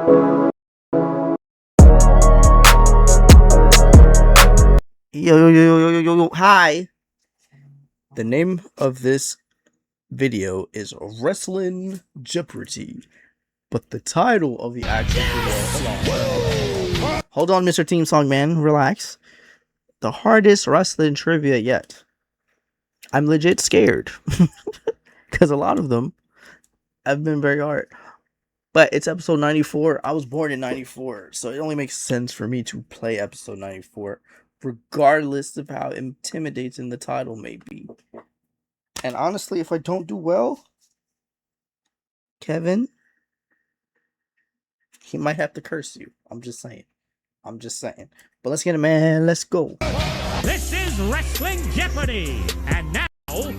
Yo, hi. The name of this video is Wrestling Jeopardy, but the title of the actual video, hold on, Mr. Team Song Man, relax. The hardest wrestling trivia yet. I'm legit scared because a lot of them have been very hard. But it's episode 94. I was born in 94, so it only makes sense for me to play episode 94, regardless of how intimidating the title may be. And honestly, if I don't do well, Kevin, he might have to curse you. I'm just saying. But let's get it, man. Let's go. This is Wrestling Jeopardy! And now,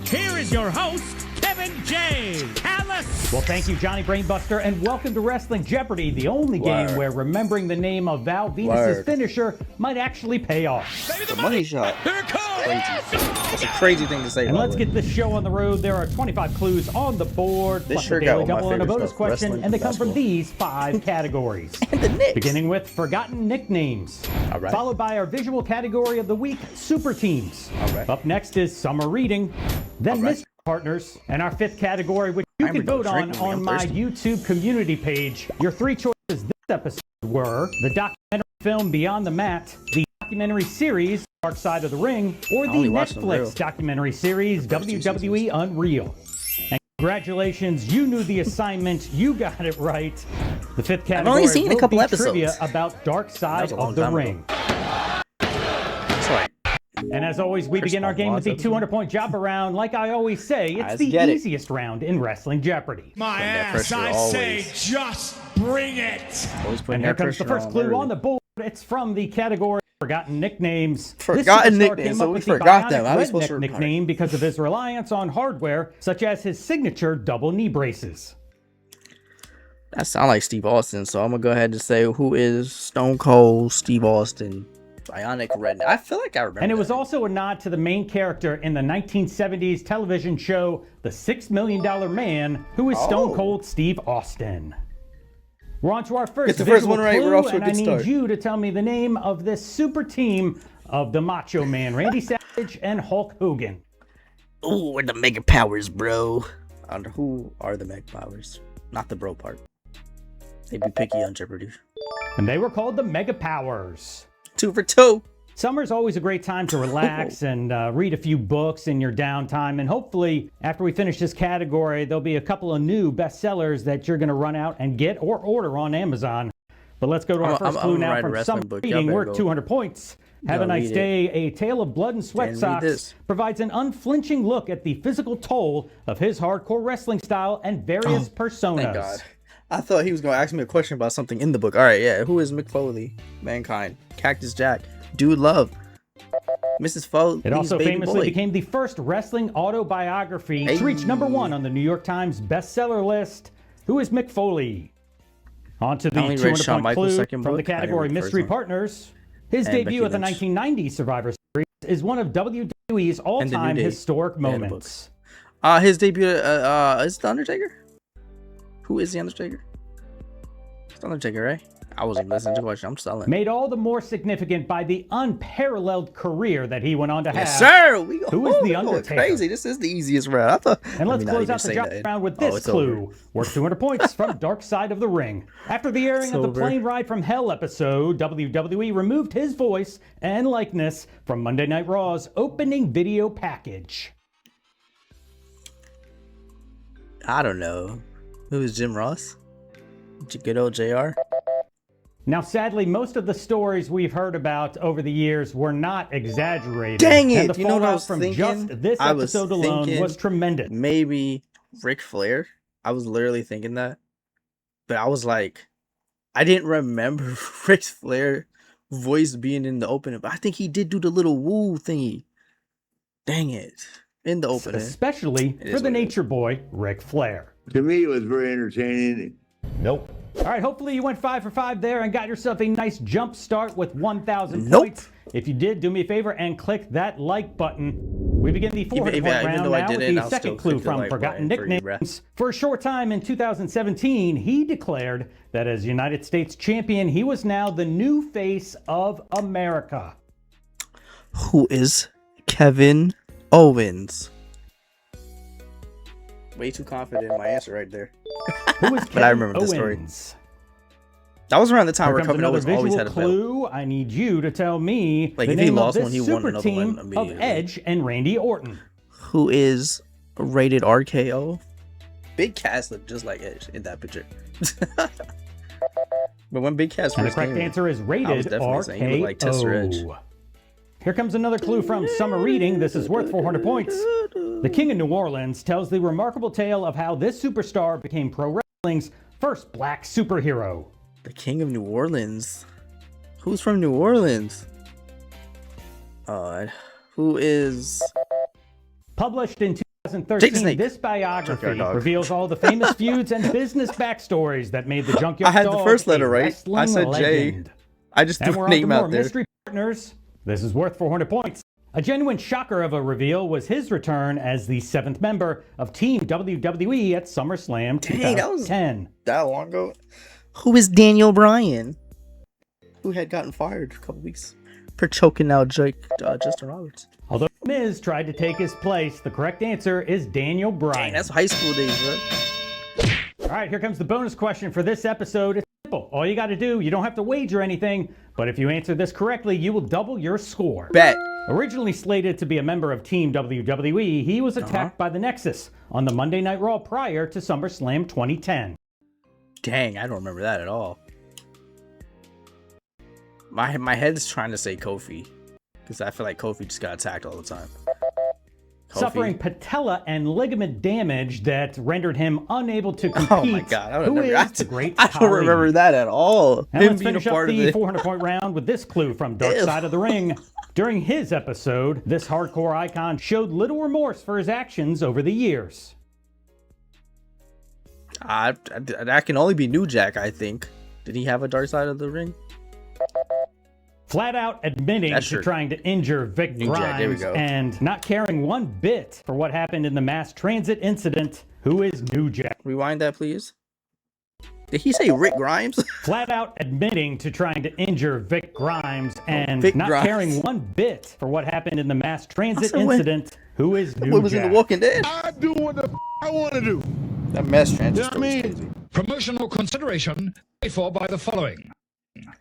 here is your host, Kevin J. Callis! Well, thank you, Johnny Brainbuster, and welcome to Wrestling Jeopardy, the only game where remembering the name of Val Venus' finisher might actually pay off. The money shot. Here it comes! Crazy. That's a crazy thing to say. And let's get this show on the road. There are 25 clues on the board, This plus sure a got daily one of my double and a favorite bonus stuff, question, wrestling and they and come from basketball. these 5 categories. And the Knicks. Beginning with forgotten nicknames. All right. Followed by our visual category of the week, super teams. All right. Up next is summer reading, then All right. mystery partners, and our 5th category, which you can vote on my thirsty. YouTube community page. Your 3 choices this episode were the documentary film Beyond the Mat, the documentary series Dark Side of the Ring, or the only watched them real. Netflix documentary series First 2 WWE Unreal. And congratulations, you knew the assignment. You got it right. The 5th category only seen a will couple be episodes. trivia about Dark Side That was a long of the time ago. Ring. That's right. And as always, we begin our game with the 200-point Jobba round. Like I always say, it's Let's the get it. easiest round in Wrestling Jeopardy. My Putting that ass, pressure I always. say, just bring it! Always putting And here that comes the pressure first clue early. on the board. It's from the category Forgotten Nicknames. Forgotten This superstar nicknames, came so up we with the forgot them. Bionic How are we supposed to Redneck remember? nickname because of his reliance on hardware, such as his signature double knee braces. That sounds like Steve Austin, so I'm gonna go ahead and say who is Stone Cold Steve Austin, Bionic Redneck. I feel like I remember. And it was that. also a nod to the main character in the 1970s television show The $6 Million Man, who is Stone Oh. Cold Steve Austin. We're on to our first Get the first visual one right, clue, we're off to a and I good need start. you to tell me the name of this super team of the Macho Man, Randy Savage and Hulk Hogan. Ooh, we're the Mega Powers, bro. Under who are the Mega Powers? Not the bro part. They be picky on Jeopardy. And they were called the Mega Powers. 2 for 2. Summer's always a great time to relax and read a few books in your downtime. And hopefully, after we finish this category, there'll be a couple of new bestsellers that you're going to run out and get or order on Amazon. But let's go to our first clue I'm now writing a from wrestling Summer book. Y'all Reading, better worth go. 200 points. Have a Y'all nice read it. day. A Tale of Blood and Sweat Didn't read Socks this. provides an unflinching look at the physical toll of his hardcore wrestling style and various personas. Thank God. I thought he was gonna ask me a question about something in the book. All right, yeah. Who is Mick Foley? Mankind. Cactus Jack. Dude Love. Mrs. Foley's It also baby famously boy. became the first wrestling autobiography to reach #1 on the New York Times bestseller list. Who is Mick Foley? On to the I only read Shawn 200-point Michaels' clue second from the book. I didn't category read the first Mystery one. Partners. His And debut Becky at the Lynch. 1990 Survivor Series is one of WWE's all-time Day. historic They had a book. moments. His debut is The Undertaker? Who is The Undertaker? It's The Undertaker, right? I wasn't even listening to the question. I'm selling. Made all the more significant by the unparalleled career that he went on to have. Yes, sir. We Who is The we going Undertaker? Crazy. This is the easiest round. I thought. And let's let me not close even out the say job nothing. round with Oh, this it's clue. over. Worth 200 points from Dark Side of the Ring. After the airing It's of the over. Plane Ride from Hell episode, WWE removed his voice and likeness from Monday Night Raw's opening video package. I don't know. Who is Jim Ross? Good old JR? Now, sadly, most of the stories we've heard about over the years were not exaggerated. Dang And it! the You know what I fallout was from thinking? just this I was episode alone thinking was tremendous. Maybe Ric Flair. I was literally thinking that. But I was like, I didn't remember Ric Flair voice being in the opening. But I think he did do the little woo thingy. Dang it. In the opening. Especially It for is the what it is. nature boy, Ric Flair. To me, it was very entertaining. Nope. All right, hopefully you went 5 for 5 there and got yourself a nice jump start with 1,000 Nope. points. If you did, do me a favor and click that like button. We begin the 400-point round though I now with didn't, the I'll second still clue click the from like Forgotten button for you, bruh. Nicknames. For a short time in 2017, he declared that as United States champion, he was now the new face of America. Who is Kevin Owens? Way too confident in my answer right there. Who is Kevin But I remember the story. Owens? That was around the time Here where comes Kevin another Owens always visual had a belt. clue. I need you to tell me Like, the if he name of lost this one, he won super another team one of immediately. Edge and Randy Orton. Who is rated RKO? Big Cass looked just like Edge in that picture. But when Big Cass And the first correct came, answer is I was rated definitely saying he looked like Tester Edge. RKO. Here comes another clue from Summer Reading. This is worth 400 points. The King of New Orleans tells the remarkable tale of how this superstar became pro wrestling's first black superhero. The King of New Orleans. Who's from New Orleans? Who is? Published in Jake the 2013, Snake. this biography Junkyard Dog. reveals all the famous feuds and business backstories that made the Junkyard I had the Dog first a letter right. I wrestling said Jay. legend. I just And threw we're a on to name more out there. mystery partners. This is worth 400 points. A genuine shocker of a reveal was his return as the 7th member of Team WWE at SummerSlam Dang, that was 2010. that long ago. Who is Daniel Bryan? Who had gotten fired a couple weeks for choking out Justin Roberts. Although Miz tried to take his place, the correct answer is Daniel Dang, Bryan. that's high school days, bro. All right, here comes the bonus question for this episode. It's simple. All you got to do, you don't have to wager anything, but if you answer this correctly, you will double your score. Bet. Originally slated to be a member of Team WWE, he was attacked by the Nexus on the Monday Night Raw prior to SummerSlam 2010. Dang, I don't remember that at all. My head is trying to say Kofi, because I feel like Kofi just got attacked all the time. Kofi. Suffering patella and ligament damage that rendered him unable to compete. Oh my god, I don't Who remember. is the great I don't Khali? remember that at all. And Him let's being finish a up part of the it. 400-point round with this clue from Dark Ew. Side of the Ring. During his episode, this hardcore icon showed little remorse for his actions over the years. That can only be New Jack, I think. Did he have a Dark Side of the Ring? Flat out admitting That's to true. trying to injure Vic New Jack, there we Grimes go. and not caring one bit for what happened in the mass transit incident. Who is New Jack? Rewind that, please. Did he say Rick Grimes? Flat out admitting to trying to injure Vic Grimes and Vic not Grimes. caring one bit for what happened in the mass transit said, wait. incident. Who is New What was Jack? in The Walking Dead? I do what the I want to do. That mass transit You know what I story mean? is crazy. Promotional consideration paid for by the following. Yeah.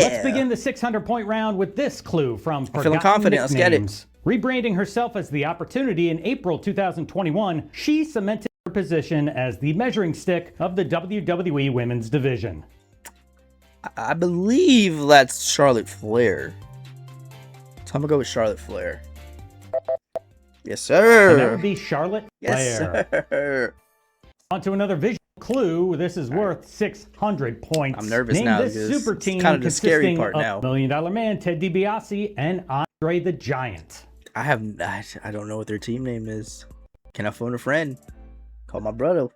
Let's begin the 600-point round with this clue from feeling Forgotten confident. Let's get it. Nicknames. Rebranding herself as The Opportunity in April 2021, she cemented her position as the measuring stick of the WWE Women's Division. I believe that's Charlotte Flair. So I'm gonna go with Charlotte Flair. Yes, And that sir. would be Charlotte Yes, Flair. sir. On to another visual clue. This is worth 600 points. I'm nervous Name now this because super it's team kind of the scary consisting part of now. $1 Million Man, Ted DiBiase, and Andre the Giant. I don't know what their team name is. Can I phone a friend? Call my brother.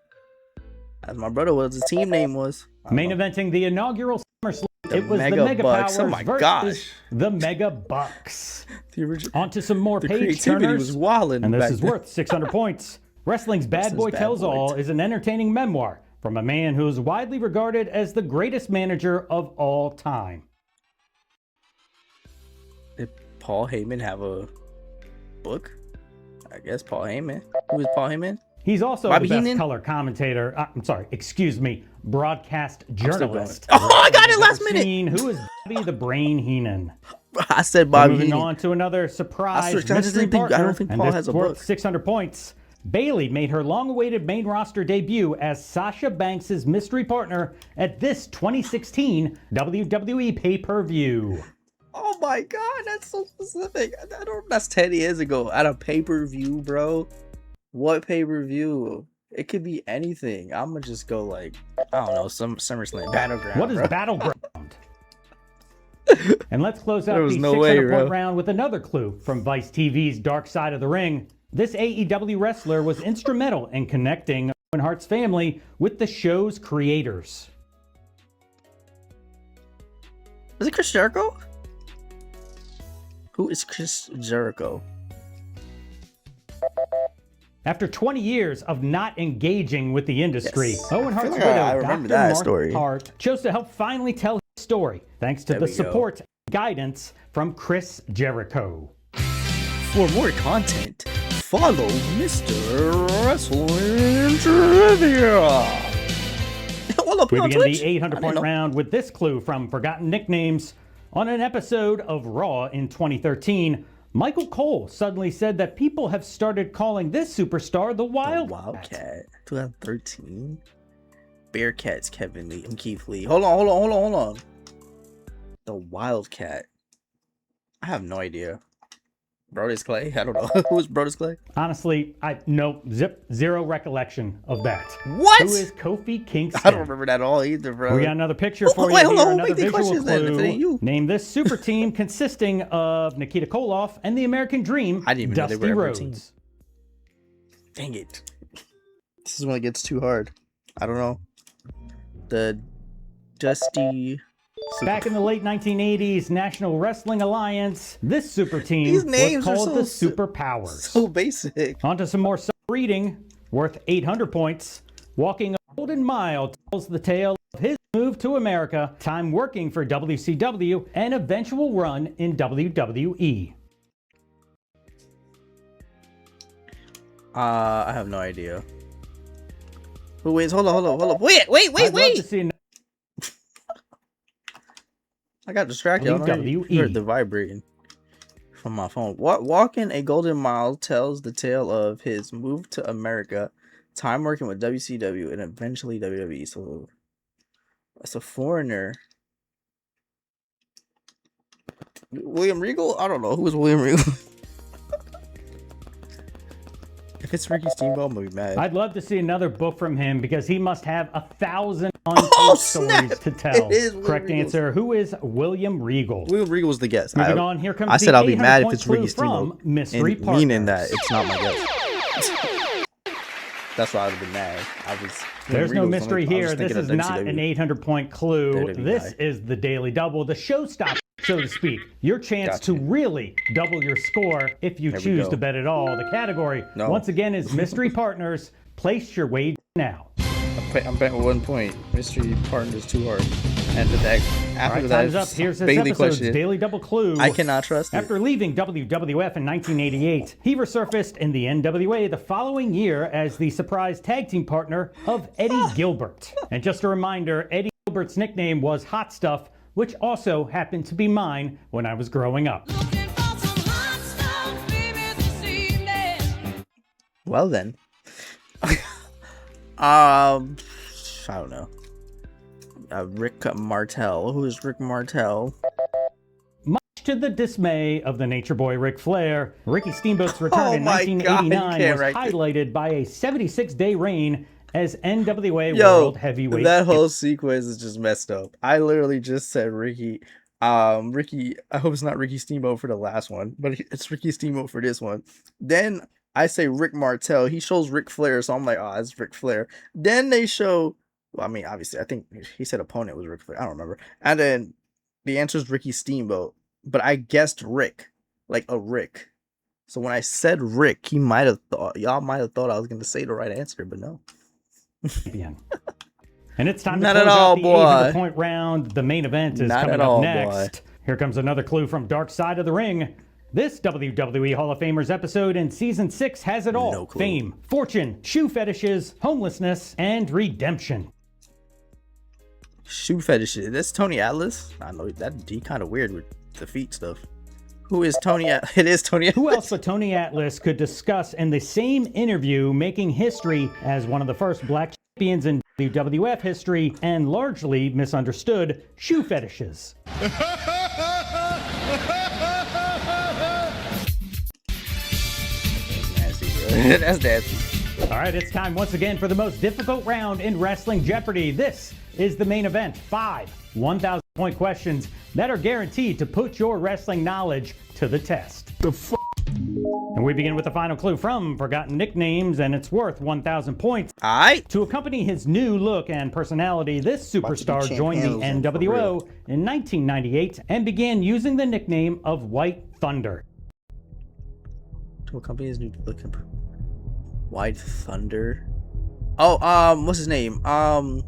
Ask my brother what his team name was. I don't Main know. eventing the inaugural SummerSlam. The It was Mega the Mega Bucks. Powers Oh my versus gosh. the Mega Bucks. The original. On to some more The page creativity turners. was wildin'. And this back is then. worth 600 points. Wrestling's Bad Wrestling's Boy Bad Tells Boy. All is an entertaining memoir from a man who is widely regarded as the greatest manager of all time. Did Paul Heyman have a book? I guess Paul Heyman. Who is Paul Heyman? He's also Bobby the best Heenan? color commentator. Broadcast journalist. Oh, I got it I've last ever minute. seen. Who is Bobby the Brain Heenan? I said Bobby Moving Heenan. on to another surprise I just mystery didn't think- I partner, don't think and Paul this has a is worth book. 600 points. Bailey made her long-awaited main roster debut as Sasha Banks' mystery partner at this 2016 WWE pay-per-view. Oh my god, that's so specific. That's 10 years ago at a pay-per-view, bro. What pay-per-view? It could be anything. I'm gonna just go like, I don't know, some SummerSlam Battleground. What is bro. Battleground? And let's close out There was the no 600-point way, bro. round with another clue from Vice TV's Dark Side of the Ring. This AEW wrestler was instrumental in connecting Owen Hart's family with the show's creators. Is it Chris Jericho? Who is Chris Jericho? After 20 years of not engaging with the industry, Yes. Owen I feel Hart's like I widow, remember Dr. that Mark story. Hart, chose to help finally tell his story, thanks to There the we go. support and guidance from Chris Jericho. For more content, follow Mr. Wrestling Trivia. Hold up, We on begin Twitch? the 800-point know. round with this clue from Forgotten Nicknames. On an episode of Raw in 2013, Michael Cole suddenly said that people have started calling this superstar the Wildcat. 2013. Bearcats, Kevin Lee and Keith Lee. Hold on. The Wildcat. I have no idea. Brodus Clay? I don't know. Who is Brodus Clay? Honestly, zero recollection of that. What? Who is Kofi Kingston? I don't remember that at all either, bro. We got another picture for wait, you hold here, on, another make the visual questions then, if it ain't clue. you. Name this super team consisting of Nikita Koloff and the American Dream, I didn't even know they Dusty were ever a team. Rhodes. Dang it. This is when it gets too hard. I don't know. The Dusty... Back in the late 1980s, National Wrestling Alliance, this super team These was names are called so the Super Powers. So basic. On to some more reading, worth 800 points. Walking a Golden Mile tells the tale of his move to America, time working for WCW, and eventual run in WWE. I have no idea. Who is? Hold on. Wait. I'd love to see I got distracted. I WWE. heard the vibrating from my phone. Walking a Golden Mile tells the tale of his move to America, time working with WCW, and eventually WWE. So that's a foreigner. William Regal? I don't know. Who is William Regal? If it's Ricky Steamboat, I'm gonna be mad. I'd love to see another book from him because he must have 1,000 untold stories to tell. It is William Correct Regal. answer. Who is William Regal? William Regal was the guess. Moving on, here comes I said the I'll be mad if 800-point it's Ricky clue Steamboat. from Mystery And Partners. meaning that it's not my guess. That's why I would have been mad. There's no mystery I was here. This thinking is of not WCW. an 800-point clue. WWE This guy. is the Daily Double, the showstopper, so to speak. Your chance to really double your score if you There we choose go. to bet it all. The category, No. once again, is Mystery Partners. Place your wager now. I'm betting 1 point. Mystery Partners too hard. And after All right, that, time's up. Here's this Bailey episode's question. Daily Double Clue. I cannot trust it. After leaving WWF in 1988, he resurfaced in the NWA the following year as the surprise tag team partner of Eddie Gilbert. And just a reminder, Eddie Gilbert's nickname was Hot Stuff, which also happened to be mine when I was growing up. Well then. I don't know. Rick Martel. Who is Rick Martel? Much to the dismay of the Nature Boy Ric Flair, Ricky Steamboat's return Oh in my God, 1989 you was can't write highlighted by a 76-day reign as NWA Yo, World Heavyweight. that whole sequence is just messed up. I literally just said Ricky. Ricky. I hope it's not Ricky Steamboat for the last one, but it's Ricky Steamboat for this one. Then I say Rick Martel. He shows Ric Flair, so I'm like, oh, it's Ric Flair. Then they show. Well, I mean, obviously, I think he said opponent was Ric Flair. I don't remember. And then the answer is Ricky Steamboat, but I guessed Rick, like a Rick. So when I said Rick, y'all might have thought I was gonna say the right answer, but no. Champion. And it's time to Not close at all, out the boy. 800-point round. The main event is Not coming at up all, next. boy. Here comes another clue from Dark Side of the Ring. This WWE Hall of Famers episode in Season 6 has it all. No clue. Fame, fortune, shoe fetishes, homelessness, and redemption. Shoe fetishes. That's Tony Atlas. I know that'd be kind of weird with the feet stuff. Who is Tony? It is Tony. Who Atlas. else but Tony Atlas could discuss in the same interview making history as one of the first black champions in WWF history and largely misunderstood shoe fetishes? Nasty, bro. That's nasty. All right, it's time once again for the most difficult round in Wrestling Jeopardy. This is the main event. 5 1,000-point questions that are guaranteed to put your wrestling knowledge to the test. And we begin with the final clue from Forgotten Nicknames, and it's worth 1,000 points. All right. To accompany his new look and personality, this superstar joined the NWO in 1998 and began using the nickname of White Thunder. To accompany his new look. White Thunder. Oh, what's his name? Alex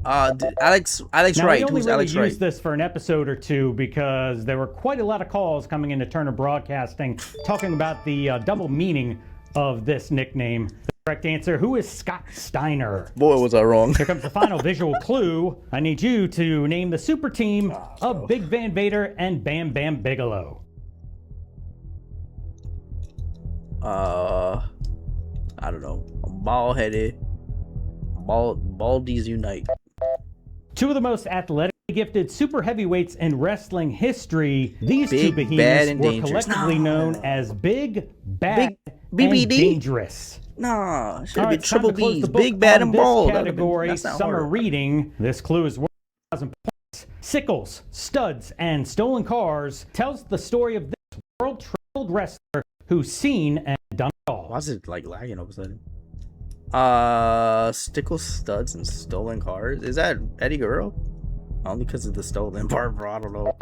Now, Wright. we only Who's really Alex Wright? used this for an episode or two because there were quite a lot of calls coming into Turner Broadcasting talking about the double meaning of this nickname. The correct answer, who is Scott Steiner? Boy, was I wrong. Here comes the final visual clue. I need you to name the super team of Big Van Vader and Bam Bam Bigelow. I don't know. Bald-headed. Baldies unite. Two of the most athletically gifted super heavyweights in wrestling history, these Big, two Bad, behemoths and were Dangerous. collectively known as Big, Bad, BBD? and Dangerous. Nah, should All have right, been Triple time to close B's. the book Big, Bad, on and this Bald. category, That's not summer hard. reading. This clue is worth 1,000 points. Sickles, studs, and stolen cars tells the story of this world-traveled wrestler who's seen and done it all. Why is it like lagging all of a sudden? Stickles, studs, and stolen cars. Is that Eddie Guerrero? Only because of the stolen part, bro. I don't know.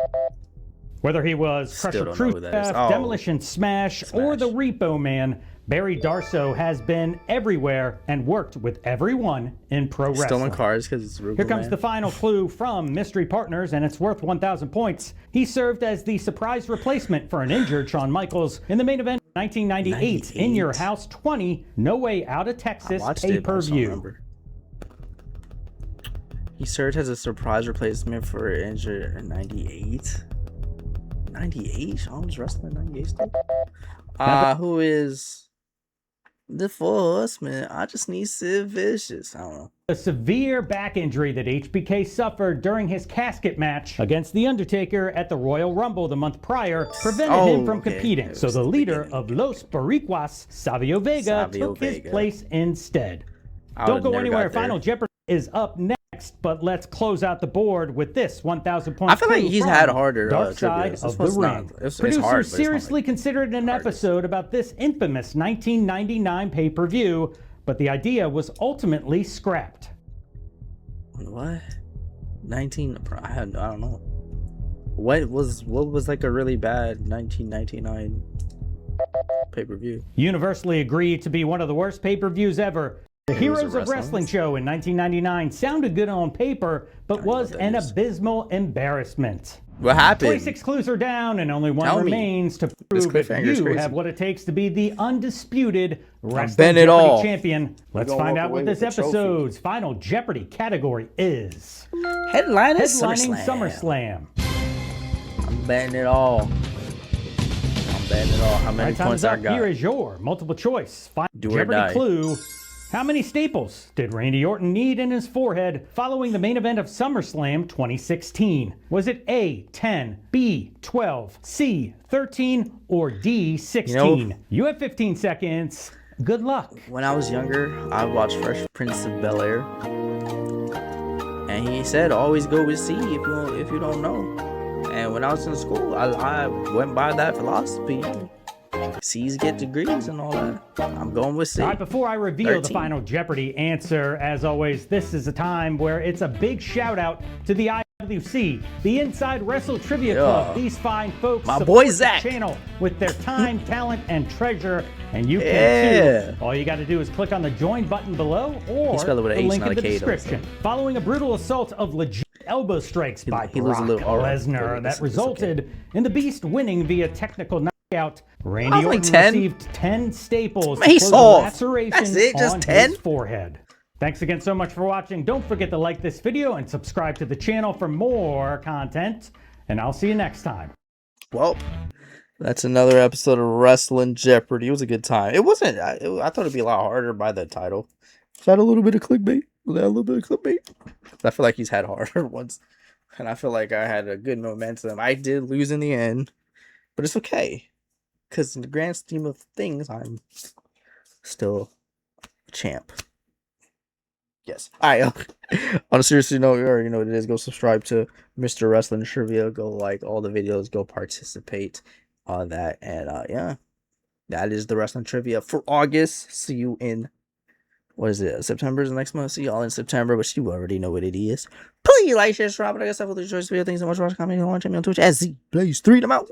Whether he was Still Crusher don't know who that is. Khrushchev, Oh. Demolition Smash, or the Repo Man, Barry Darsow has been everywhere and worked with everyone in pro wrestling. Stolen cars because it's Here comes the final clue from Mystery Partners, and it's worth 1,000 points. He served as the surprise replacement for an injured Shawn Michaels in the main event 1998 In Your House 20, No Way Out of Texas pay-per-view. He served as a surprise replacement for an injured in 98. 98? Shawn was wrestling in 98 still? Who is the Horseman? I just need Sid Vicious. I don't know. A severe back injury that HBK suffered during his casket match against The Undertaker at the Royal Rumble the month prior prevented him from competing. So the leader of Los Boricuas, Savio Vega, took his place instead. Don't go anywhere. Final Jeopardy is up next, but let's close out the board with this 1,000 point. I feel like he's had harder Dark Side of the Ring. Producers seriously considered an episode about this infamous 1999 pay-per-view, but the idea was ultimately scrapped. What? 19? I don't know. What was like a really bad 1999 pay-per-view? Universally agreed to be one of the worst pay-per-views ever. The Heroes of Wrestling show in 1999 sounded good on paper, but was an abysmal embarrassment. What happened? 26 clues are down, and only one remains to prove that you have what it takes to be the undisputed Wrestling Jeopardy champion. Let's find out what this episode's Final Jeopardy category is. Headlining SummerSlam. I'm betting it all. How many points I got? Here is your multiple choice Final Do or Jeopardy die. clue. How many staples did Randy Orton need in his forehead following the main event of SummerSlam 2016? Was it A, 10, B, 12, C, 13, or D, 16? You have 15 seconds. Good luck. When I was younger, I watched Fresh Prince of Bel-Air, and he said always go with C if you don't know. And when I was in school, I went by that philosophy. C's get degrees and all that. I'm going with C. All right, before I reveal the Final Jeopardy answer, as always, this is a time where it's a big shout out to the IWC, the Inside Wrestle Trivia Club. These fine folks my support boy Zach the channel with their time, talent, and treasure, and you can too. All you got to do is click on the join button below or the link in the description. Following a brutal assault of legit elbow strikes by Brock Lesnar that resulted in the Beast winning via technical knockout, Randy Orton received 10 staples to close lacerations on his forehead. Thanks again so much for watching. Don't forget to like this video and subscribe to the channel for more content, and I'll see you next time. Well, that's another episode of Wrestling Jeopardy. It was a good time. It wasn't. I thought it'd be a lot harder by the title. Is that a little bit of clickbait? I feel like he's had harder ones, and I feel like I had a good momentum. I did lose in the end, but it's okay, because in the grand scheme of things, I'm still a champ. Yes. All right. On a serious note, you already know what it is. Go subscribe to Mr. Wrestling Trivia. Go like all the videos. Go participate on that. And yeah, that is the Wrestling Trivia for August. See you in, what is it? September is the next month. See y'all in September, but you already know what it is. Please like, share, subscribe. But I guess I will enjoy this video. Thanks so much for watching. Comment, and watching me on Twitch at Zblaze3. I'm out.